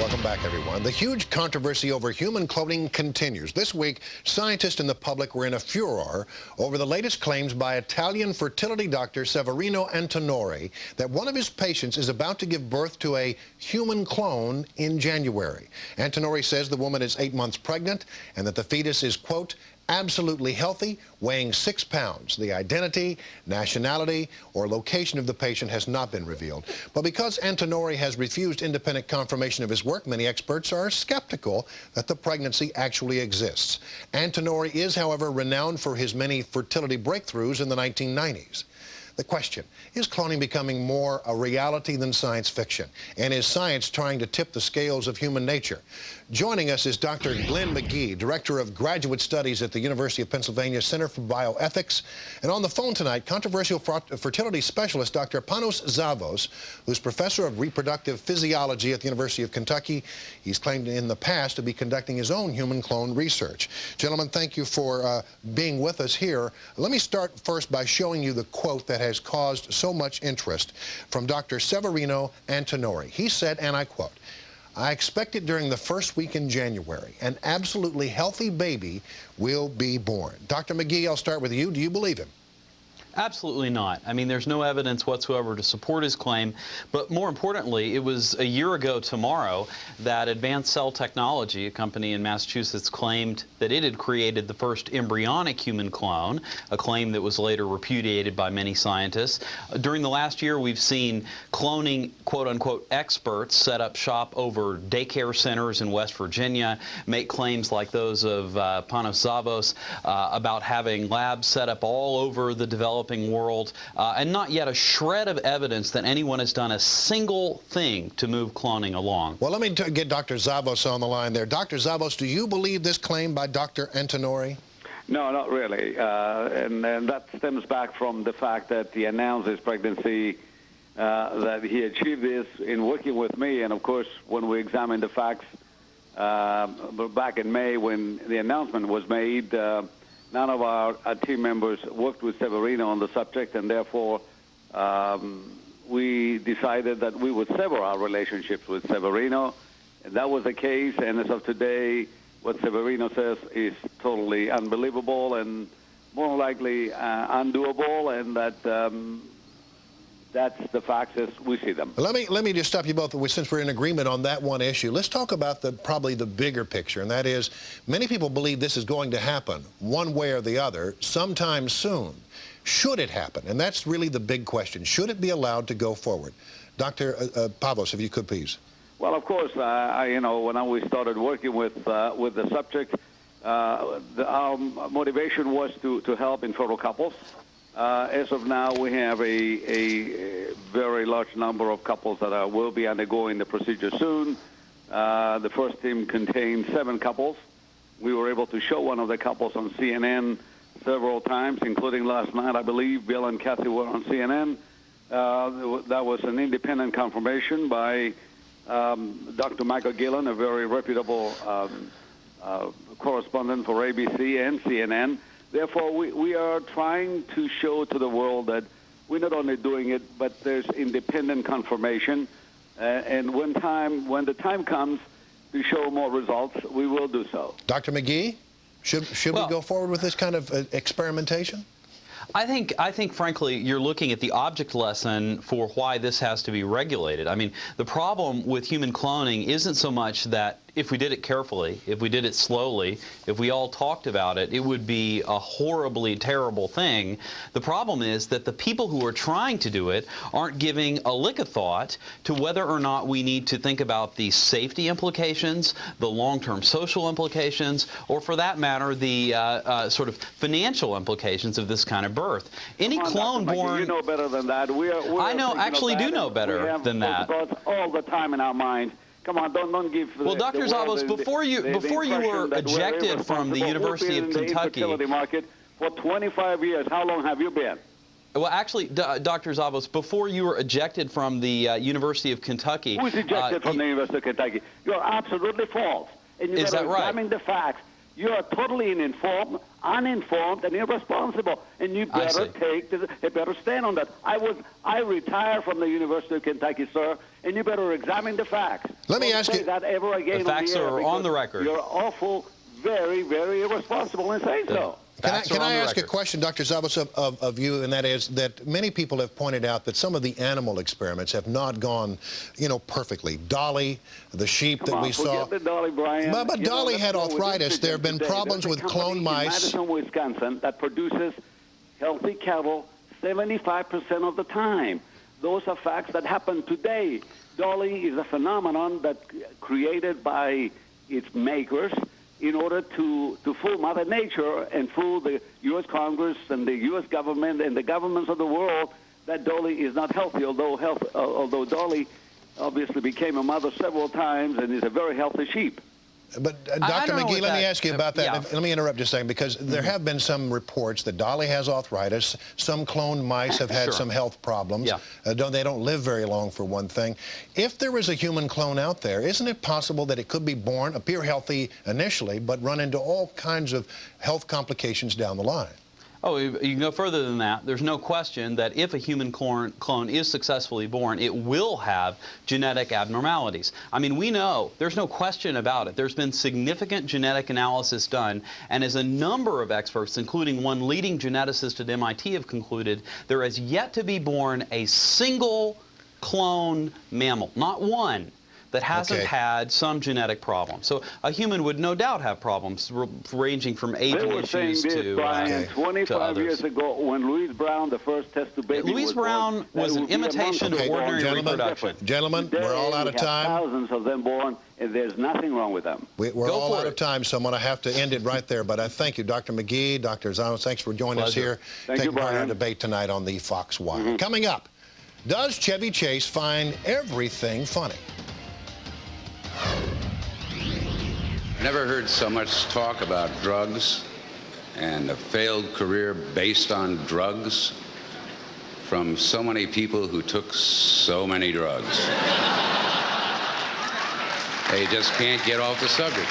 Welcome back, everyone. The huge controversy over human cloning continues. This week, scientists and the public were in a furor over the latest claims by Italian fertility doctor Severino Antinori that one of his patients is about to give birth to a human clone in January. Antinori says the woman is 8 months pregnant and that the fetus is, quote, absolutely healthy, weighing 6 pounds. The identity, nationality, or location of the patient has not been revealed. But because Antinori has refused independent confirmation of his work, many experts are skeptical that the pregnancy actually exists. Antinori is, however, renowned for his many fertility breakthroughs in the 1990s. The question, is cloning becoming more a reality than science fiction? And is science trying to tip the scales of human nature? Joining us is Dr. Glenn McGee, Director of Graduate Studies at the University of Pennsylvania Center for Bioethics. And on the phone tonight, controversial fertility specialist Dr. Panos Zavos, who's Professor of Reproductive Physiology at the University of Kentucky. He's claimed in the past to be conducting his own human clone research. Gentlemen, thank you for being with us here. Let me start first by showing you the quote that has caused so much interest from Dr. Severino Antinori. He said, and I quote, "I expect it during the first week in January. An absolutely healthy baby will be born." Dr. McGee, I'll start with you. Do you believe him? Absolutely not. I mean, there's no evidence whatsoever to support his claim. But more importantly, it was a year ago tomorrow that Advanced Cell Technology, a company in Massachusetts, claimed that it had created the first embryonic human clone, a claim that was later repudiated by many scientists. During the last year, we've seen cloning, quote-unquote, experts set up shop over daycare centers in West Virginia, make claims like those of Panos Zavos about having labs set up all over the developing world, and not yet a shred of evidence that anyone has done a single thing to move cloning along. Well, let me get Dr. Zavos on the line there. Dr. Zavos, do you believe this claim by Dr. Antinori? No, not really. And that stems back from the fact that he announced his pregnancy, that he achieved this in working with me. And, of course, when we examined the facts back in May when the announcement was made, none of our team members worked with Severino on the subject, and therefore we decided that we would sever our relationships with Severino. And that was the case, and as of today, what Severino says is totally unbelievable and more likely undoable, and that that's the facts as we see them. Let me just stop you both, since we're in agreement on that one issue. Let's talk about probably the bigger picture, and that is many people believe this is going to happen one way or the other sometime soon. Should it happen? And that's really the big question. Should it be allowed to go forward? Dr. Pavlos, if you could, please. Well, of course, you know, when we started working with the subject, our motivation was to help infertile couples. As of now, we have a very large number of couples that will be undergoing the procedure soon. The first team contained 7 couples. We were able to show one of the couples on CNN several times, including last night, I believe. Bill and Kathy were on CNN. That was an independent confirmation by Dr. Michael Gillen, a very reputable correspondent for ABC and CNN. Therefore, we are trying to show to the world that we're not only doing it, but there's independent confirmation. And when the time comes to show more results, we will do so. Dr. McGee, should we go forward with this kind of experimentation? I think, frankly, you're looking at the object lesson for why this has to be regulated. I mean, the problem with human cloning isn't so much that if we did it carefully, if we did it slowly, if we all talked about it, it would be a horribly terrible thing. The problem is that the people who are trying to do it aren't giving a lick of thought to whether or not we need to think about the safety implications, the long-term social implications, or for that matter, the sort of financial implications of this kind of birth. Any clone born... You know better than that. I know, actually do know better than that. We have those thoughts all the time in our mind. Come on, don't give. Well, Dr. Zavos, before you were ejected from the University of Kentucky, fertility market for 25 years. How long have you been? Well, actually, Dr. Zavos, before you were ejected from the University of Kentucky, who's ejected from the University of Kentucky? You're absolutely false, and you got to examine the facts. You are totally uninformed, and irresponsible, and you better take a better stand on that. I retired from the University of Kentucky, sir, and you better examine the facts. Let me ask you that ever again. The facts are on the record. You're awful, very, very irresponsible in saying so. Can I ask a question, Dr. Zabos, of you, and that is that many people have pointed out that some of the animal experiments have not gone, you know, perfectly. Dolly, the sheep that we saw. Forget the Dolly, Brian. But Dolly had arthritis. There have been problems with cloned mice. In Madison, Wisconsin, that produces healthy cattle 75% of the time. Those are facts that happen today. Dolly is a phenomenon that created by its makers in order to fool Mother Nature and fool the U.S. Congress and the U.S. government and the governments of the world that Dolly is not healthy, although Dolly obviously became a mother several times and is a very healthy sheep. But Dr. McGee, let me ask you about that. Yeah. Let me interrupt just a second, because there have been some reports that Dolly has arthritis. Some cloned mice have had some health problems. Yeah. They don't live very long, for one thing. If there is a human clone out there, isn't it possible that it could be born, appear healthy initially, but run into all kinds of health complications down the line? Oh, you can go further than that. There's no question that if a human clone is successfully born, it will have genetic abnormalities. I mean, we know, there's no question about it. There's been significant genetic analysis done, and as a number of experts, including one leading geneticist at MIT, have concluded, there has yet to be born a single clone mammal, not one, that hasn't had some genetic problem. So a human would no doubt have problems ranging from aging issues to Brian, 25 years ago, when Louise Brown, the first test tube baby, Louise Brown was an imitation of ordinary reproduction. Gentlemen, we're all out of time. Thousands of them born, and there's nothing wrong with them. We're all out of time, so I'm going to have to end it right there. But I thank you, Dr. McGee, Dr. Zabos. Thanks for joining us here. Thank you, Brian. Our debate tonight on the Fox Wire. Coming up, does Chevy Chase find everything funny? Never heard so much talk about drugs and a failed career based on drugs from so many people who took so many drugs. They just can't get off the subject.